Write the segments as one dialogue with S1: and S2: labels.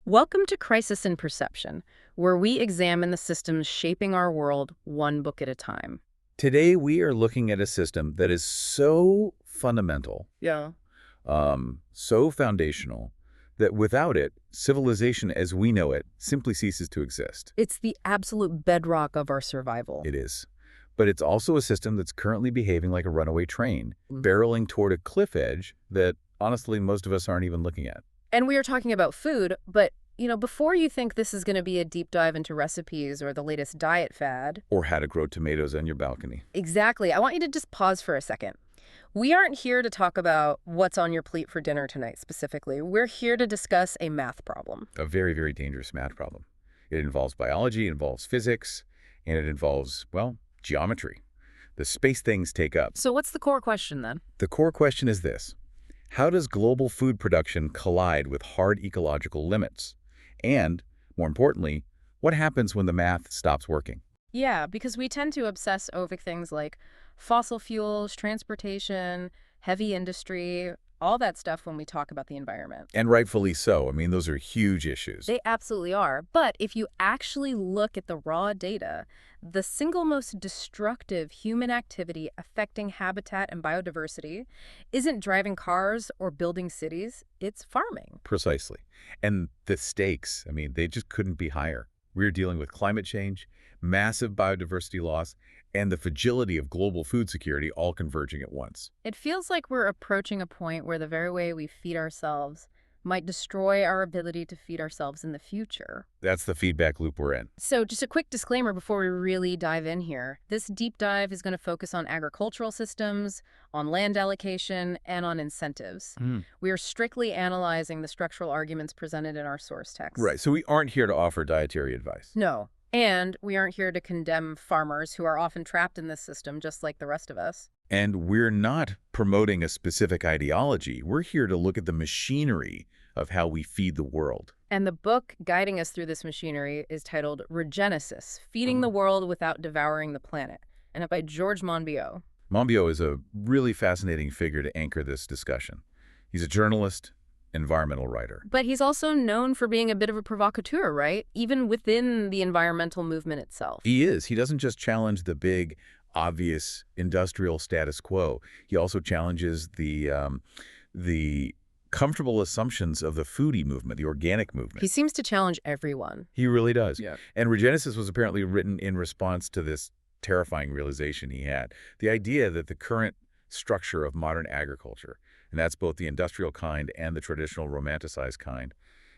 S1: Welcome to Crisis in Perception, where we examine the systems shaping our world one book at a time.
S2: Today, we are looking at a system that is so fundamental,
S1: Yeah.
S2: so foundational, that without it, civilization as we know it simply ceases to exist.
S1: It's the absolute bedrock of our survival.
S2: It is. But it's also a system that's currently behaving like a runaway train, barreling toward a cliff edge that, honestly, most of us aren't even looking at.
S1: And we are talking about food, but, before you think this is going to be a deep dive into recipes or the latest diet fad.
S2: Or how to grow tomatoes on your balcony.
S1: Exactly. I want you to just pause for a second. We aren't here to talk about what's on your plate for dinner tonight specifically. We're here to discuss a math problem.
S2: A very, very dangerous math problem. It involves biology, it involves physics, and it involves, well, geometry. The space things take up.
S1: So what's the core question then?
S2: The core question is this. How does global food production collide with hard ecological limits? And, more importantly, what happens when the math stops working?
S1: Yeah, because we tend to obsess over things like fossil fuels, transportation, heavy industry, all that stuff when we talk about the environment.
S2: And rightfully so. I mean, those are huge issues.
S1: They absolutely are. But if you actually look at the raw data, the single most destructive human activity affecting habitat and biodiversity isn't driving cars or building cities, it's farming.
S2: Precisely. And the stakes, I mean, they just couldn't be higher. We're dealing with climate change, massive biodiversity loss, and the fragility of global food security all converging at once.
S1: It feels like we're approaching a point where the very way we feed ourselves might destroy our ability to feed ourselves in the future.
S2: That's the feedback loop we're in.
S1: So just a quick disclaimer before we really dive in here. This deep dive is going to focus on agricultural systems, on land allocation, and on incentives. We are strictly analyzing the structural arguments presented in our source text.
S2: Right, so we aren't here to offer dietary advice.
S1: No. And we aren't here to condemn farmers who are often trapped in this system just like the rest of us.
S2: And we're not promoting a specific ideology. We're here to look at the machinery of how we feed the world.
S1: And the book guiding us through this machinery is titled Regenesis, Feeding the World Without Devouring the Planet, and it's by George Monbiot.
S2: Monbiot is a really fascinating figure to anchor this discussion. He's a journalist, environmental writer.
S1: But he's also known for being a bit of a provocateur, right? Even within the environmental movement itself.
S2: He is. He doesn't just challenge the big, obvious industrial status quo. He also challenges the comfortable assumptions of the foodie movement, the organic movement.
S1: He seems to challenge everyone.
S2: He really does.
S1: Yeah.
S2: And Regenesis was apparently written in response to this terrifying realization he had. The idea that the current structure of modern agriculture, and that's both the industrial kind and the traditional romanticized kind,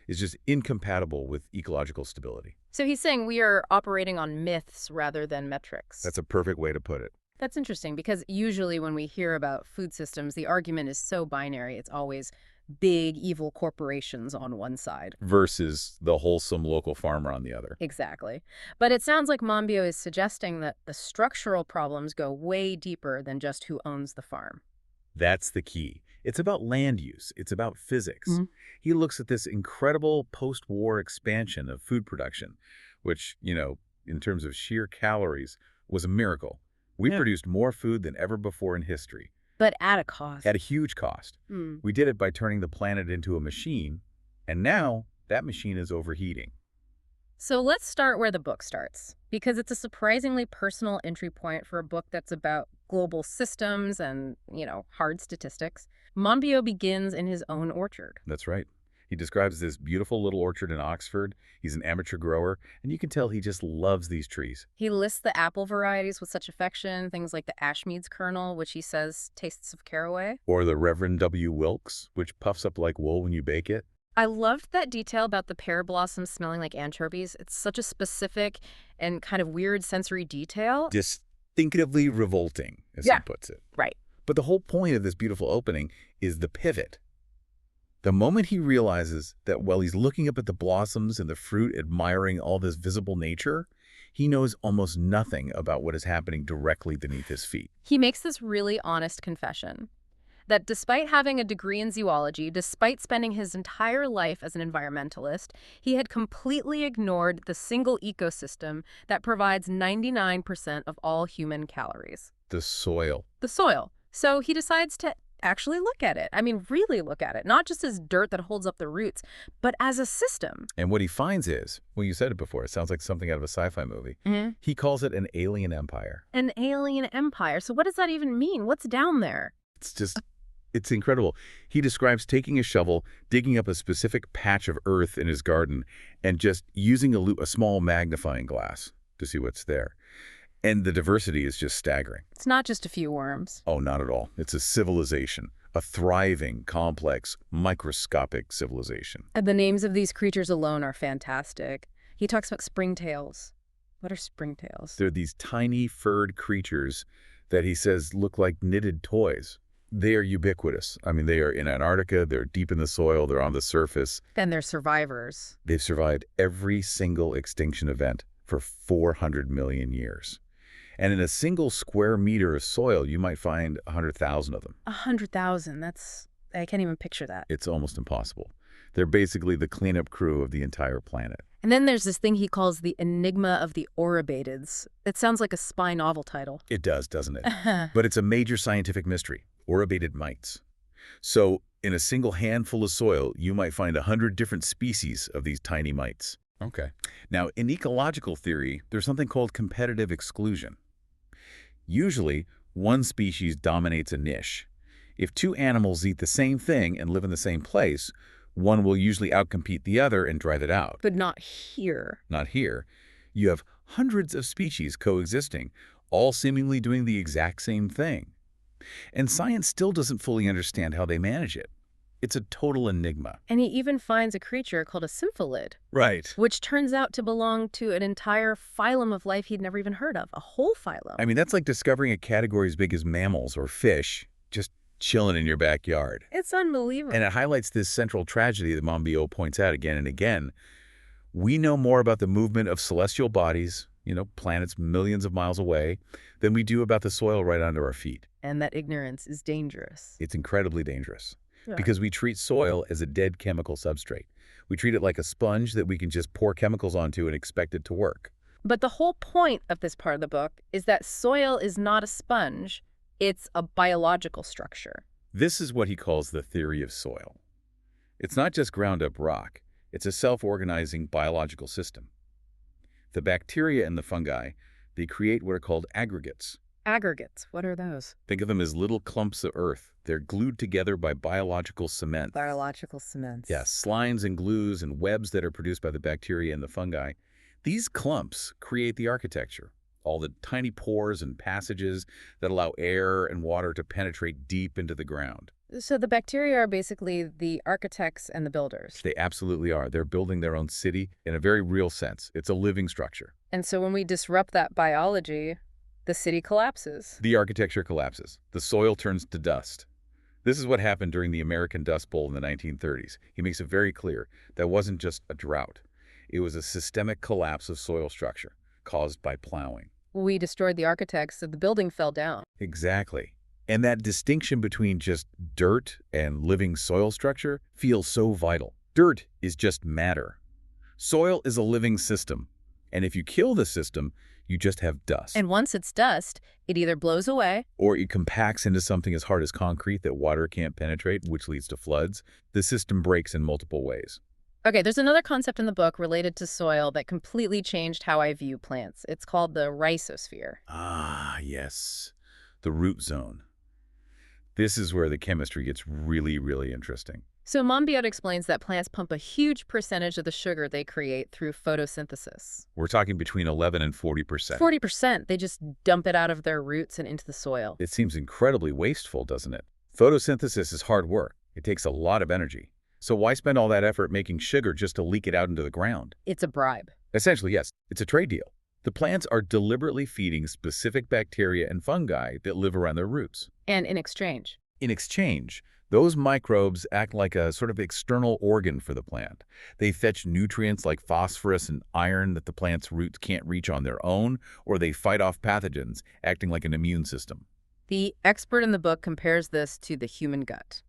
S2: is just incompatible with ecological stability.
S1: So he's saying we are operating on myths rather than metrics.
S2: That's a perfect way to put it.
S1: That's interesting because usually when we hear about food systems, the argument is so binary. It's always big, evil corporations on one side.
S2: Versus the wholesome local farmer on the other.
S1: Exactly. But it sounds like Monbiot is suggesting that the structural problems go way deeper than just who owns the farm.
S2: That's the key. It's about land use. It's about physics. He looks at this incredible post-war expansion of food production, which, in terms of sheer calories, was a miracle. We produced more food than ever before in history.
S1: But at a cost.
S2: At a huge cost. We did it by turning the planet into a machine, and now that machine is overheating.
S1: So let's start where the book starts, because it's a surprisingly personal entry point for a book that's about global systems and, hard statistics. Monbiot begins in his own orchard.
S2: That's right. He describes this beautiful little orchard in Oxford. He's an amateur grower, and you can tell he just loves these trees.
S1: He lists the apple varieties with such affection, things like the Ashmead's kernel, which he says tastes of caraway.
S2: Or the Reverend W. Wilkes, which puffs up like wool when you bake it.
S1: I loved that detail about the pear blossoms smelling like anchovies. It's such a specific and kind of weird sensory detail.
S2: Distinctively revolting, as he puts it.
S1: Right.
S2: But the whole point of this beautiful opening is the pivot. The moment he realizes that while he's looking up at the blossoms and the fruit, admiring all this visible nature, he knows almost nothing about what is happening directly beneath his feet.
S1: He makes this really honest confession that despite having a degree in zoology, despite spending his entire life as an environmentalist, he had completely ignored the single ecosystem that provides 99% of all human calories.
S2: The soil.
S1: The soil. So he decides to actually look at it. I mean, really look at it. Not just as dirt that holds up the roots, but as a system.
S2: And what he finds is, well, you said it before, it sounds like something out of a sci-fi movie.
S1: Mhm.
S2: He calls it an alien empire.
S1: An alien empire. So what does that even mean? What's down there?
S2: It's incredible. He describes taking a shovel, digging up a specific patch of earth in his garden, and just using a small magnifying glass to see what's there. And the diversity is just staggering.
S1: It's not just a few worms.
S2: Oh, not at all. It's a civilization, a thriving, complex, microscopic civilization.
S1: And the names of these creatures alone are fantastic. He talks about springtails. What are springtails?
S2: They're these tiny furred creatures that he says look like knitted toys. They are ubiquitous. I mean, they are in Antarctica, they're deep in the soil, they're on the surface.
S1: And they're survivors.
S2: They've survived every single extinction event for 400 million years. And in a single square meter of soil, you might find 100,000 of them.
S1: 100,000. I can't even picture that.
S2: It's almost impossible. They're basically the cleanup crew of the entire planet.
S1: And then there's this thing he calls the enigma of the Orobateds. It sounds like a spy novel title.
S2: It does, doesn't it? But it's a major scientific mystery. Orobated mites. So in a single handful of soil, you might find 100 different species of these tiny mites. Okay. Now, in ecological theory, there's something called competitive exclusion. Usually, one species dominates a niche. If two animals eat the same thing and live in the same place, one will usually outcompete the other and drive it out.
S1: But not here.
S2: Not here. You have hundreds of species coexisting, all seemingly doing the exact same thing. And science still doesn't fully understand how they manage it. It's a total enigma.
S1: And he even finds a creature called a symphalid.
S2: Right.
S1: Which turns out to belong to an entire phylum of life he'd never even heard of. A whole phylum.
S2: I mean, that's like discovering a category as big as mammals or fish, just chilling in your backyard.
S1: It's unbelievable.
S2: And it highlights this central tragedy that Monbiot points out again and again. We know more about the movement of celestial bodies, planets millions of miles away, than we do about the soil right under our feet.
S1: And that ignorance is dangerous.
S2: It's incredibly dangerous.
S1: Yeah.
S2: Because we treat soil as a dead chemical substrate. We treat it like a sponge that we can just pour chemicals onto and expect it to work.
S1: But the whole point of this part of the book is that soil is not a sponge, it's a biological structure.
S2: This is what he calls the theory of soil. It's not just ground-up rock. It's a self-organizing biological system. The bacteria and the fungi, they create what are called aggregates.
S1: Aggregates, what are those?
S2: Think of them as little clumps of earth. They're glued together by biological cement.
S1: Biological cements.
S2: Yes, slimes and glues and webs that are produced by the bacteria and the fungi. These clumps create the architecture, all the tiny pores and passages that allow air and water to penetrate deep into the ground.
S1: So the bacteria are basically the architects and the builders.
S2: They absolutely are. They're building their own city in a very real sense. It's a living structure.
S1: And so when we disrupt that biology, the city collapses.
S2: The architecture collapses. The soil turns to dust. This is what happened during the American Dust Bowl in the 1930s. He makes it very clear that wasn't just a drought. It was a systemic collapse of soil structure caused by plowing.
S1: We destroyed the architects, so the building fell down.
S2: Exactly. And that distinction between just dirt and living soil structure feels so vital. Dirt is just matter. Soil is a living system. And if you kill the system, you just have dust.
S1: And once it's dust, it either blows away
S2: or it compacts into something as hard as concrete that water can't penetrate, which leads to floods. The system breaks in multiple ways.
S1: Okay, there's another concept in the book related to soil that completely changed how I view plants. It's called the rhizosphere.
S2: Ah, yes. The root zone. This is where the chemistry gets really, really interesting.
S1: So Monbiot explains that plants pump a huge percentage of the sugar they create through photosynthesis.
S2: We're talking between 11 and 40%.
S1: 40%. They just dump it out of their roots and into the soil.
S2: It seems incredibly wasteful, doesn't it? Photosynthesis is hard work. It takes a lot of energy. So why spend all that effort making sugar just to leak it out into the ground?
S1: It's a bribe.
S2: Essentially, yes. It's a trade deal. The plants are deliberately feeding specific bacteria and fungi that live around their roots.
S1: And in exchange,
S2: those microbes act like a sort of external organ for the plant. They fetch nutrients like phosphorus and iron that the plant's roots can't reach on their own, or they fight off pathogens, acting like an immune system.
S1: The expert in the book compares this to the human gut.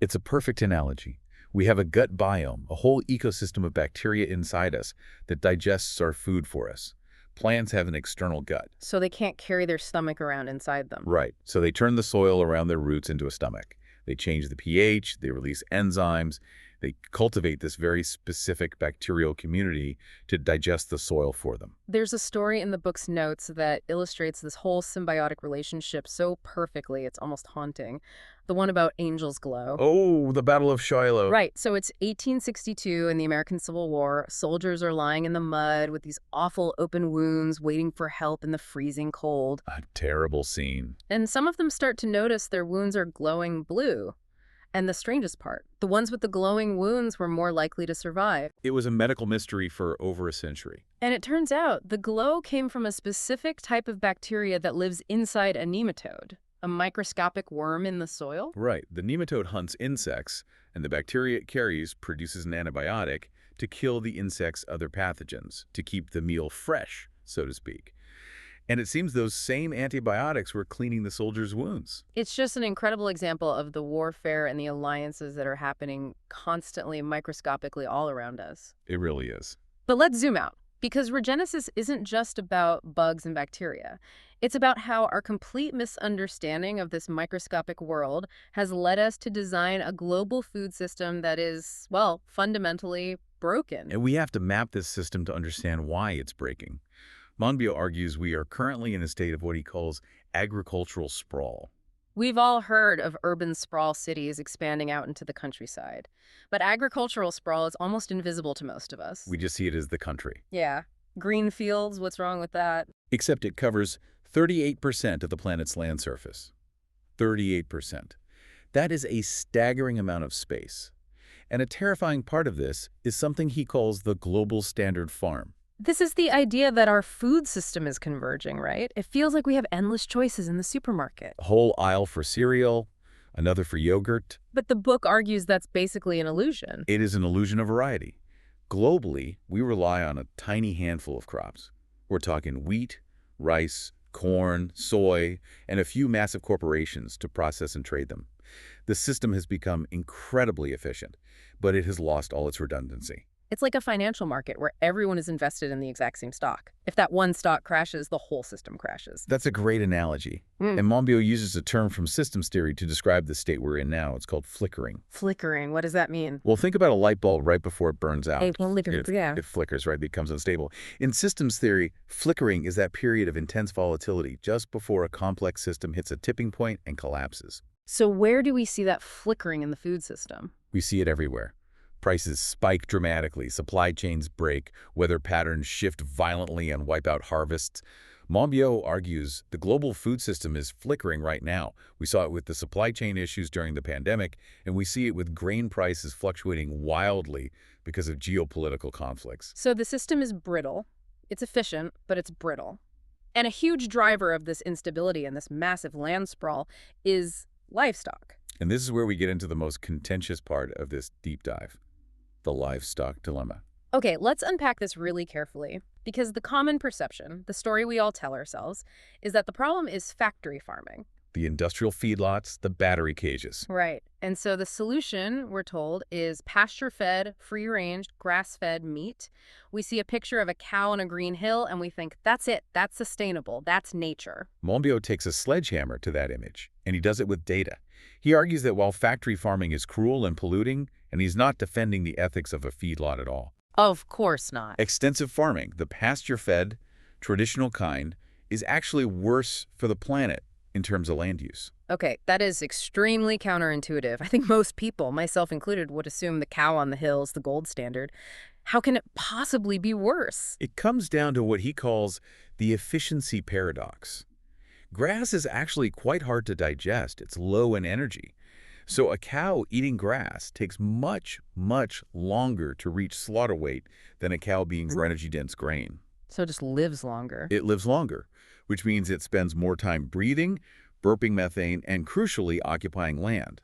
S2: It's a perfect analogy. We have a gut biome, a whole ecosystem of bacteria inside us that digests our food for us. Plants have an external gut.
S1: So they can't carry their stomach around inside them.
S2: Right. So they turn the soil around their roots into a stomach. They change the pH, they release enzymes, they cultivate this very specific bacterial community to digest the soil for them.
S1: There's a story in the book's notes that illustrates this whole symbiotic relationship so perfectly, it's almost haunting. The one about Angel's Glow.
S2: Oh, the Battle of Shiloh.
S1: Right, so it's 1862 in the American Civil War. Soldiers are lying in the mud with these awful open wounds, waiting for help in the freezing cold.
S2: A terrible scene.
S1: And some of them start to notice their wounds are glowing blue. And the strangest part, the ones with the glowing wounds were more likely to survive.
S2: It was a medical mystery for over a century.
S1: And it turns out the glow came from a specific type of bacteria that lives inside a nematode, a microscopic worm in the soil.
S2: Right. The nematode hunts insects, and the bacteria it carries produces an antibiotic to kill the insect's other pathogens, to keep the meal fresh, so to speak. And it seems those same antibiotics were cleaning the soldiers' wounds.
S1: It's just an incredible example of the warfare and the alliances that are happening constantly, microscopically all around us.
S2: It really is.
S1: But let's zoom out, because Regenesis isn't just about bugs and bacteria. It's about how our complete misunderstanding of this microscopic world has led us to design a global food system that is, well, fundamentally broken.
S2: And we have to map this system to understand why it's breaking. Monbiot argues we are currently in a state of what he calls agricultural sprawl.
S1: We've all heard of urban sprawl cities expanding out into the countryside, but agricultural sprawl is almost invisible to most of us.
S2: We just see it as the country.
S1: Yeah. Green fields, what's wrong with that?
S2: Except it covers 38% of the planet's land surface. 38%. That is a staggering amount of space. And a terrifying part of this is something he calls the global standard farm.
S1: This is the idea that our food system is converging, right? It feels like we have endless choices in the supermarket.
S2: A whole aisle for cereal, another for yogurt.
S1: But the book argues that's basically an illusion.
S2: It is an illusion of variety. Globally, we rely on a tiny handful of crops. We're talking wheat, rice, corn, soy, and a few massive corporations to process and trade them. The system has become incredibly efficient, but it has lost all its redundancy.
S1: It's like a financial market where everyone is invested in the exact same stock. If that one stock crashes, the whole system crashes.
S2: That's a great analogy. And Monbiot uses a term from systems theory to describe the state we're in now. It's called flickering.
S1: Flickering, what does that mean?
S2: Well, think about a light bulb right before it burns out.
S1: It
S2: Flickers, right? It becomes unstable. In systems theory, flickering is that period of intense volatility just before a complex system hits a tipping point and collapses.
S1: So where do we see that flickering in the food system?
S2: We see it everywhere. Prices spike dramatically, supply chains break, weather patterns shift violently and wipe out harvests. Monbiot argues the global food system is flickering right now. We saw it with the supply chain issues during the pandemic, and we see it with grain prices fluctuating wildly because of geopolitical conflicts.
S1: So the system is brittle. It's efficient, but it's brittle. And a huge driver of this instability and this massive land sprawl is livestock.
S2: And this is where we get into the most contentious part of this deep dive. The livestock dilemma.
S1: Okay, let's unpack this really carefully, because the common perception, the story we all tell ourselves, is that the problem is factory farming.
S2: The industrial feedlots, the battery cages.
S1: Right. And so the solution, we're told, is pasture-fed, free-range, grass-fed meat. We see a picture of a cow on a green hill, and we think, that's it, that's sustainable, that's nature.
S2: Monbiot takes a sledgehammer to that image, and he does it with data. He argues that while factory farming is cruel and polluting, and he's not defending the ethics of a feedlot at all.
S1: Of course not.
S2: Extensive farming, the pasture-fed, traditional kind, is actually worse for the planet in terms of land use.
S1: Okay, that is extremely counterintuitive. I think most people, myself included, would assume the cow on the hill is the gold standard. How can it possibly be worse?
S2: It comes down to what he calls the efficiency paradox. Grass is actually quite hard to digest. It's low in energy. So a cow eating grass takes much, much longer to reach slaughter weight than a cow being energy-dense grain.
S1: So it just lives longer.
S2: It lives longer, which means it spends more time breathing, burping methane, and crucially occupying land.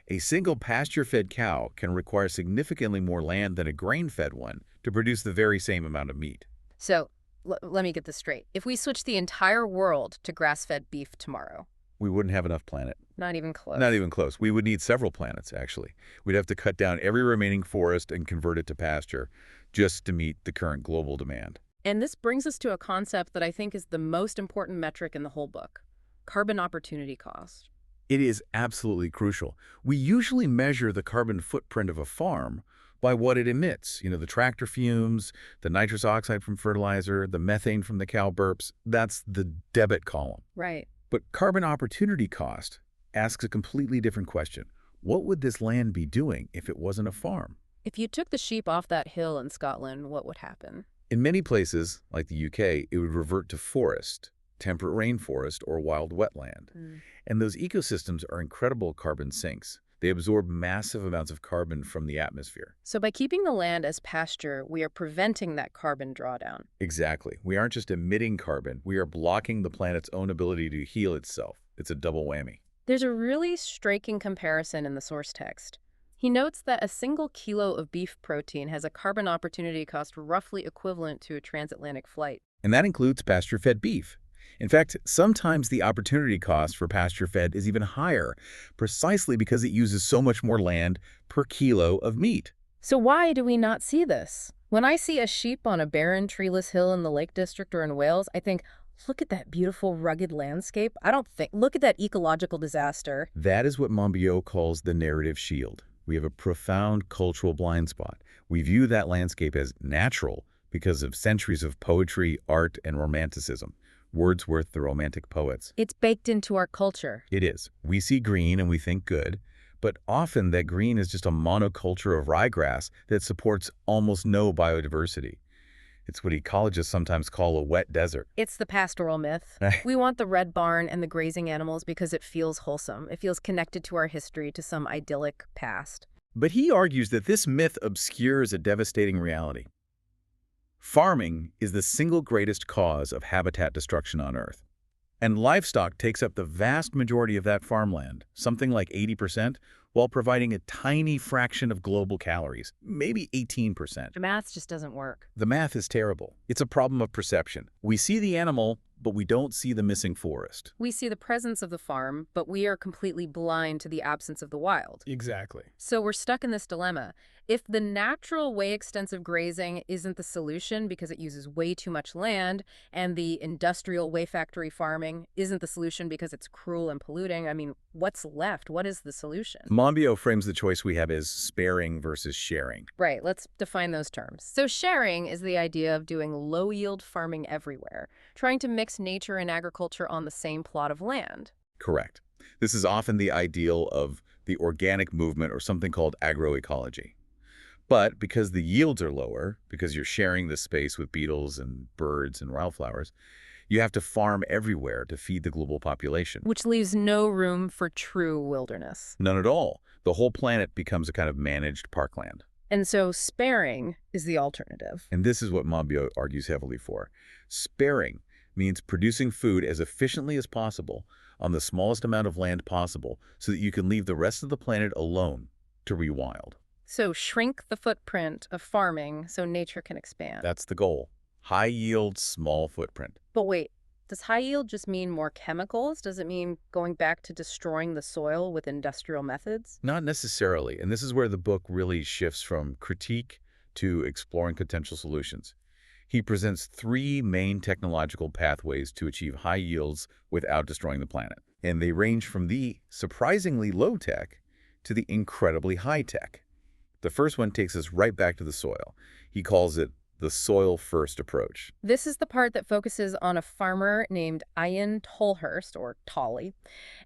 S2: A single pasture-fed cow can require significantly more land than a grain-fed one to produce the very same amount of meat.
S1: So let me get this straight. If we switch the entire world to grass-fed beef tomorrow,
S2: we wouldn't have enough planet.
S1: Not even close.
S2: Not even close. We would need several planets, actually. We'd have to cut down every remaining forest and convert it to pasture just to meet the current global demand.
S1: And this brings us to a concept that I think is the most important metric in the whole book: carbon opportunity cost.
S2: It is absolutely crucial. We usually measure the carbon footprint of a farm by what it emits. The tractor fumes, the nitrous oxide from fertilizer, the methane from the cow burps. That's the debit column.
S1: Right.
S2: But carbon opportunity cost asks a completely different question. What would this land be doing if it wasn't a farm?
S1: If you took the sheep off that hill in Scotland, what would happen?
S2: In many places, like the UK, it would revert to forest, temperate rainforest, or wild wetland.
S1: Mm.
S2: And those ecosystems are incredible carbon sinks. They absorb massive amounts of carbon from the atmosphere.
S1: So by keeping the land as pasture, we are preventing that carbon drawdown.
S2: Exactly. We aren't just emitting carbon, we are blocking the planet's own ability to heal itself. It's a double whammy.
S1: There's a really striking comparison in the source text. He notes that a single kilo of beef protein has a carbon opportunity cost roughly equivalent to a transatlantic flight.
S2: And that includes pasture-fed beef. In fact, sometimes the opportunity cost for pasture-fed is even higher, precisely because it uses so much more land per kilo of meat.
S1: So why do we not see this? When I see a sheep on a barren, treeless hill in the Lake District or in Wales, I think, look at that beautiful, rugged landscape. I don't think, look at that ecological disaster.
S2: That is what Monbiot calls the narrative shield. We have a profound cultural blind spot. We view that landscape as natural because of centuries of poetry, art, and romanticism. Wordsworth, the Romantic poets.
S1: It's baked into our culture.
S2: It is. We see green and we think good, but often that green is just a monoculture of ryegrass that supports almost no biodiversity. It's what ecologists sometimes call a wet desert.
S1: It's the pastoral myth. We want the red barn and the grazing animals because it feels wholesome. It feels connected to our history, to some idyllic past.
S2: But he argues that this myth obscures a devastating reality. Farming is the single greatest cause of habitat destruction on Earth. And livestock takes up the vast majority of that farmland, something like 80%, while providing a tiny fraction of global calories, maybe 18%.
S1: The math just doesn't work.
S2: The math is terrible. It's a problem of perception. We see the animal, but we don't see the missing forest.
S1: We see the presence of the farm, but we are completely blind to the absence of the wild.
S2: Exactly.
S1: So we're stuck in this dilemma. If the natural way extensive grazing isn't the solution because it uses way too much land, and the industrial way factory farming isn't the solution because it's cruel and polluting, I mean, what's left? What is the solution?
S2: Monbiot frames the choice we have as sparing versus sharing.
S1: Right, let's define those terms. So sharing is the idea of doing low-yield farming everywhere, trying to mix nature and agriculture on the same plot of land.
S2: Correct. This is often the ideal of the organic movement or something called agroecology. But because the yields are lower, because you're sharing the space with beetles and birds and wildflowers, you have to farm everywhere to feed the global population.
S1: Which leaves no room for true wilderness.
S2: None at all. The whole planet becomes a kind of managed parkland.
S1: And so sparing is the alternative.
S2: And this is what Monbiot argues heavily for. Sparing means producing food as efficiently as possible on the smallest amount of land possible so that you can leave the rest of the planet alone to rewild.
S1: So shrink the footprint of farming so nature can expand.
S2: That's the goal. High yield, small footprint.
S1: But wait, does high yield just mean more chemicals? Does it mean going back to destroying the soil with industrial methods?
S2: Not necessarily, and this is where the book really shifts from critique to exploring potential solutions. He presents three main technological pathways to achieve high yields without destroying the planet. And they range from the surprisingly low-tech to the incredibly high-tech. The first one takes us right back to the soil. He calls it the soil-first approach.
S1: This is the part that focuses on a farmer named Ian Tolhurst, or Tolly,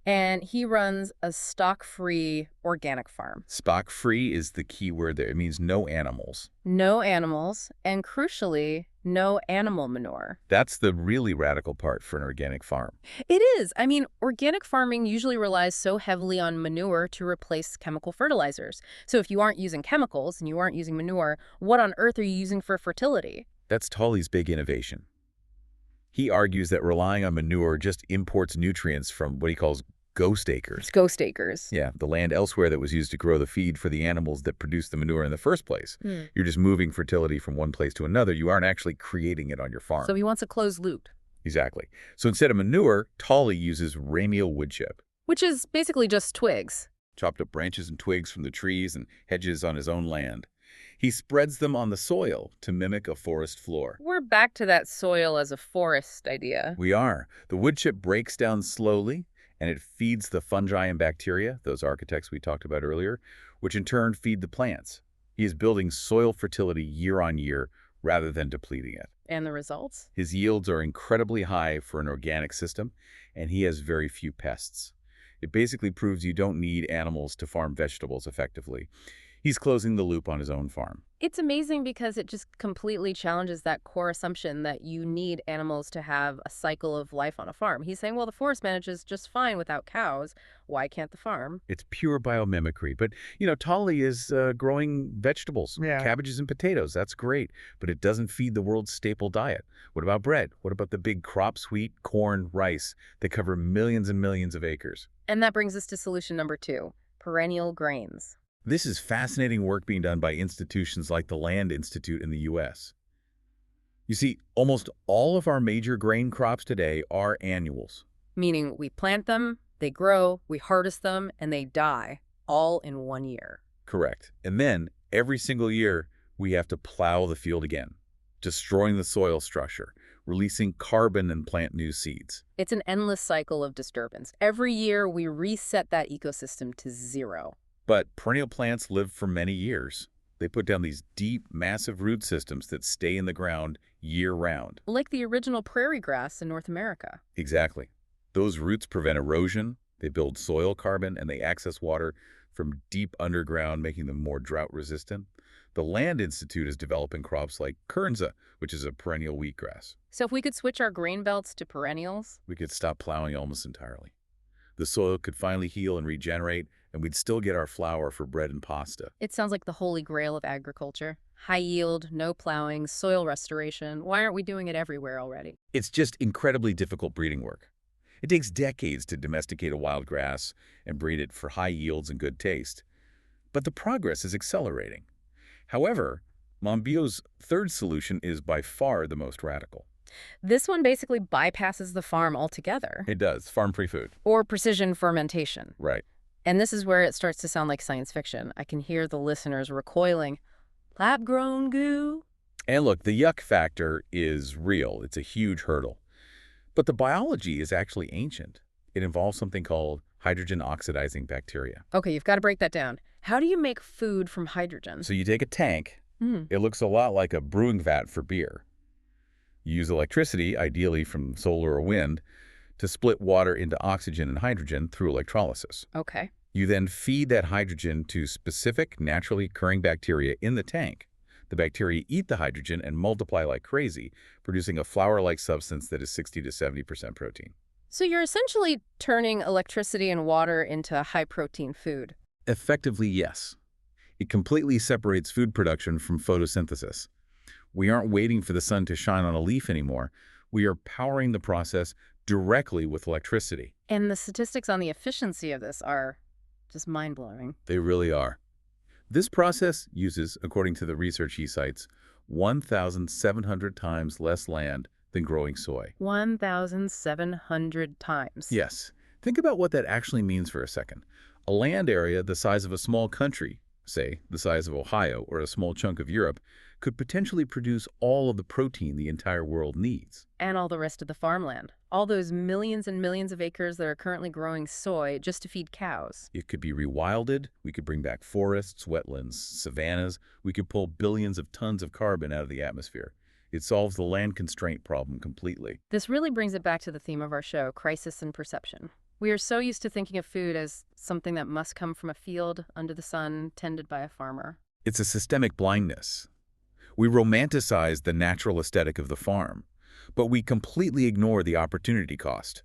S1: and he runs a stock-free organic farm.
S2: Stock-free is the key word there. It means no animals.
S1: No animals, and crucially, no animal manure.
S2: That's the really radical part for an organic farm.
S1: It is. I mean, organic farming usually relies so heavily on manure to replace chemical fertilizers. So if you aren't using chemicals and you aren't using manure, what on earth are you using for fertility?
S2: That's Tully's big innovation. He argues that relying on manure just imports nutrients from what he calls ghost acres.
S1: Ghost acres.
S2: Yeah, the land elsewhere that was used to grow the feed for the animals that produced the manure in the first place. You're just moving fertility from one place to another. You aren't actually creating it on your farm.
S1: So he wants a closed loop.
S2: Exactly. So instead of manure, Tully uses ramial wood chip.
S1: Which is basically just twigs.
S2: Chopped up branches and twigs from the trees and hedges on his own land. He spreads them on the soil to mimic a forest floor.
S1: We're back to that soil as a forest idea.
S2: We are. The wood chip breaks down slowly, and it feeds the fungi and bacteria, those architects we talked about earlier, which in turn feed the plants. He is building soil fertility year on year rather than depleting it.
S1: And the results?
S2: His yields are incredibly high for an organic system, and he has very few pests. It basically proves you don't need animals to farm vegetables effectively. He's closing the loop on his own farm.
S1: It's amazing because it just completely challenges that core assumption that you need animals to have a cycle of life on a farm. He's saying, well, the forest manages just fine without cows. Why can't the farm?
S2: It's pure biomimicry. But, Tolly is growing vegetables,
S3: Yeah.
S2: cabbages and potatoes. That's great. But it doesn't feed the world's staple diet. What about bread? What about the big crops, wheat, corn, rice, that cover millions and millions of acres?
S1: And that brings us to solution number 2, perennial grains.
S2: This is fascinating work being done by institutions like the Land Institute in the U.S. You see, almost all of our major grain crops today are annuals.
S1: Meaning we plant them, they grow, we harvest them, and they die, all in 1 year.
S2: Correct. And then, every single year, we have to plow the field again, destroying the soil structure, releasing carbon and plant new seeds.
S1: It's an endless cycle of disturbance. Every year, we reset that ecosystem to zero.
S2: But perennial plants live for many years. They put down these deep, massive root systems that stay in the ground year-round.
S1: Like the original prairie grass in North America.
S2: Exactly. Those roots prevent erosion, they build soil carbon, and they access water from deep underground, making them more drought-resistant. The Land Institute is developing crops like kernza, which is a perennial wheatgrass.
S1: So if we could switch our grain belts to perennials,
S2: We could stop plowing almost entirely. The soil could finally heal and regenerate, and we'd still get our flour for bread and pasta.
S1: it sounds like the holy grail of agriculture. High yield, no plowing, soil restoration. Why aren't we doing it everywhere already?
S2: It's just incredibly difficult breeding work. It takes decades to domesticate a wild grass and breed it for high yields and good taste. But the progress is accelerating. However, Monbiot's third solution is by far the most radical.
S1: This one basically bypasses the farm altogether.
S2: It does, farm-free food.
S1: Or precision fermentation.
S2: Right.
S1: And this is where it starts to sound like science fiction. I can hear the listeners recoiling. Lab-grown goo?
S2: And look, the yuck factor is real. It's a huge hurdle. But the biology is actually ancient. It involves something called hydrogen-oxidizing bacteria.
S1: Okay, you've got to break that down. How do you make food from hydrogen?
S2: So you take a tank.
S1: Hmm.
S2: It looks a lot like a brewing vat for beer. You use electricity, ideally from solar or wind, to split water into oxygen and hydrogen through electrolysis.
S1: Okay.
S2: You then feed that hydrogen to specific naturally occurring bacteria in the tank. The bacteria eat the hydrogen and multiply like crazy, producing a flour-like substance that is 60 to 70% protein.
S1: So you're essentially turning electricity and water into high-protein food.
S2: Effectively, yes. It completely separates food production from photosynthesis. We aren't waiting for the sun to shine on a leaf anymore. We are powering the process directly with electricity.
S1: And the statistics on the efficiency of this are just mind-blowing.
S2: They really are. This process uses, according to the research he cites, 1,700 times less land than growing soy.
S1: 1,700 times.
S2: Yes. Think about what that actually means for a second. A land area the size of a small country, say the size of Ohio or a small chunk of Europe, could potentially produce all of the protein the entire world needs.
S1: And all the rest of the farmland. All those millions and millions of acres that are currently growing soy just to feed cows.
S2: It could be rewilded. We could bring back forests, wetlands, savannas. We could pull billions of tons of carbon out of the atmosphere. It solves the land constraint problem completely.
S1: This really brings it back to the theme of our show, crisis and perception. We are so used to thinking of food as something that must come from a field, under the sun, tended by a farmer.
S2: It's a systemic blindness. We romanticize the natural aesthetic of the farm, but we completely ignore the opportunity cost.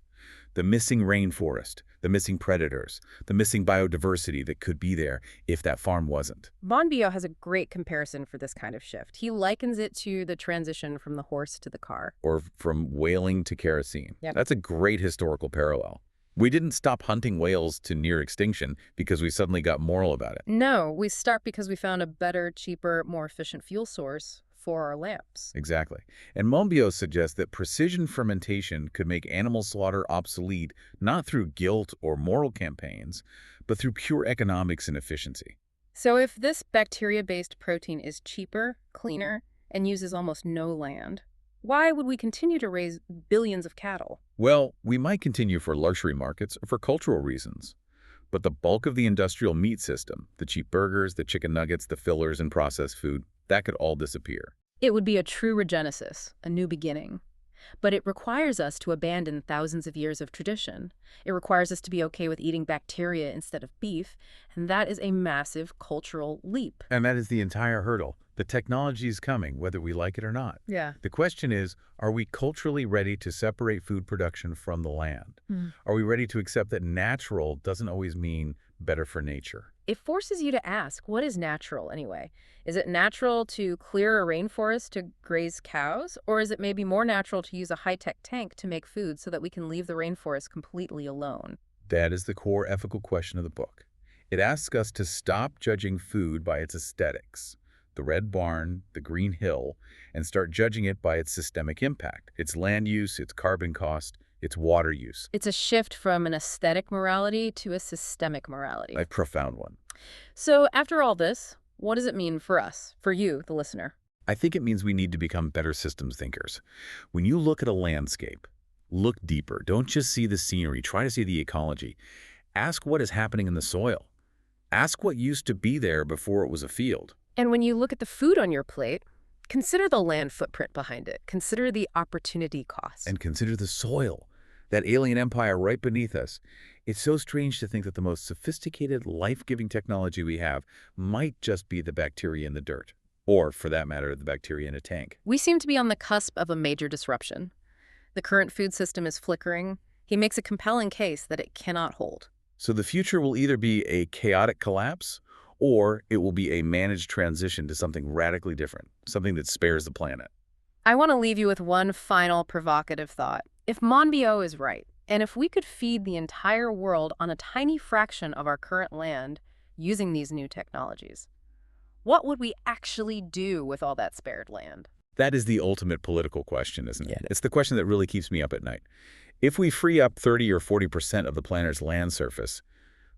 S2: The missing rainforest, the missing predators, the missing biodiversity that could be there if that farm wasn't.
S1: Monbiot has a great comparison for this kind of shift. He likens it to the transition from the horse to the car.
S2: Or from whaling to kerosene.
S1: Yep.
S2: That's a great historical parallel. We didn't stop hunting whales to near extinction because we suddenly got moral about it.
S1: No, we stopped because we found a better, cheaper, more efficient fuel source for our lamps.
S2: Exactly. And Monbiot suggests that precision fermentation could make animal slaughter obsolete not through guilt or moral campaigns, but through pure economics and efficiency.
S1: So if this bacteria-based protein is cheaper, cleaner, and uses almost no land, Why would we continue to raise billions of cattle?
S2: Well, we might continue for luxury markets or for cultural reasons. But the bulk of the industrial meat system, the cheap burgers, the chicken nuggets, the fillers, and processed food, that could all disappear.
S1: It would be a true regenesis, a new beginning. But it requires us to abandon thousands of years of tradition. It requires us to be okay with eating bacteria instead of beef, and that is a massive cultural leap.
S2: And that is the entire hurdle. The technology is coming, whether we like it or not.
S1: Yeah.
S2: The question is, are we culturally ready to separate food production from the land? Are we ready to accept that natural doesn't always mean better for nature?
S1: It forces you to ask, what is natural anyway? Is it natural to clear a rainforest to graze cows? Or is it maybe more natural to use a high-tech tank to make food so that we can leave the rainforest completely alone?
S2: That is the core ethical question of the book. It asks us to stop judging food by its aesthetics, the red barn, the green hill, and start judging it by its systemic impact, its land use, its carbon cost, its water use.
S1: It's a shift from an aesthetic morality to a systemic morality.
S2: A profound one.
S1: So after all this, what does it mean for us, for you, the listener?
S2: I think it means we need to become better systems thinkers. When you look at a landscape, look deeper. Don't just see the scenery. Try to see the ecology. Ask what is happening in the soil. Ask what used to be there before it was a field.
S1: And when you look at the food on your plate, consider the land footprint behind it. Consider the opportunity cost.
S2: And consider the soil, that alien empire right beneath us. It's so strange to think that the most sophisticated, life-giving technology we have might just be the bacteria in the dirt. Or, for that matter, the bacteria in a tank.
S1: We seem to be on the cusp of a major disruption. The current food system is flickering. He makes a compelling case that it cannot hold.
S2: So the future will either be a chaotic collapse, or it will be a managed transition to something radically different, something that spares the planet.
S1: I want to leave you with one final provocative thought. If Monbiot is right, and if we could feed the entire world on a tiny fraction of our current land using these new technologies, what would we actually do with all that spared land?
S2: That is the ultimate political question, isn't it?
S1: Yeah.
S2: It's the question that really keeps me up at night. If we free up 30 or 40% of the planet's land surface,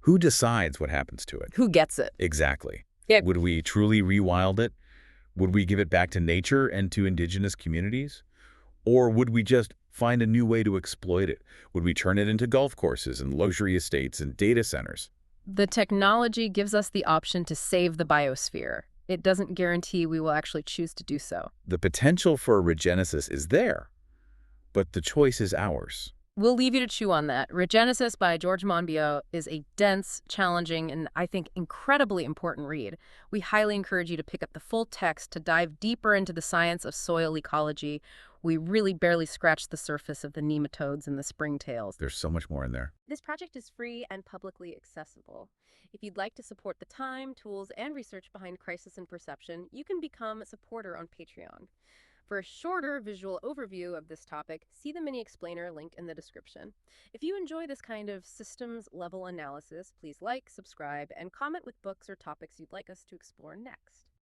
S2: who decides what happens to it?
S1: Who gets it?
S2: Exactly.
S1: Yeah.
S2: Would we truly rewild it? Would we give it back to nature and to indigenous communities? Or would we just find a new way to exploit it? Would we turn it into golf courses and luxury estates and data centers?
S1: The technology gives us the option to save the biosphere. It doesn't guarantee we will actually choose to do so.
S2: The potential for regenesis is there, but the choice is ours.
S1: We'll leave you to chew on that. Regenesis by George Monbiot is a dense, challenging, and I think incredibly important read. We highly encourage you to pick up the full text to dive deeper into the science of soil ecology. We really barely scratched the surface of the nematodes and the springtails.
S2: There's so much more in there.
S1: This project is free and publicly accessible. If you'd like to support the time, tools, and research behind Crisis and Perception, you can become a supporter on Patreon. For a shorter visual overview of this topic, see the mini explainer link in the description. If you enjoy this kind of systems-level analysis, please like, subscribe, and comment with books or topics you'd like us to explore next.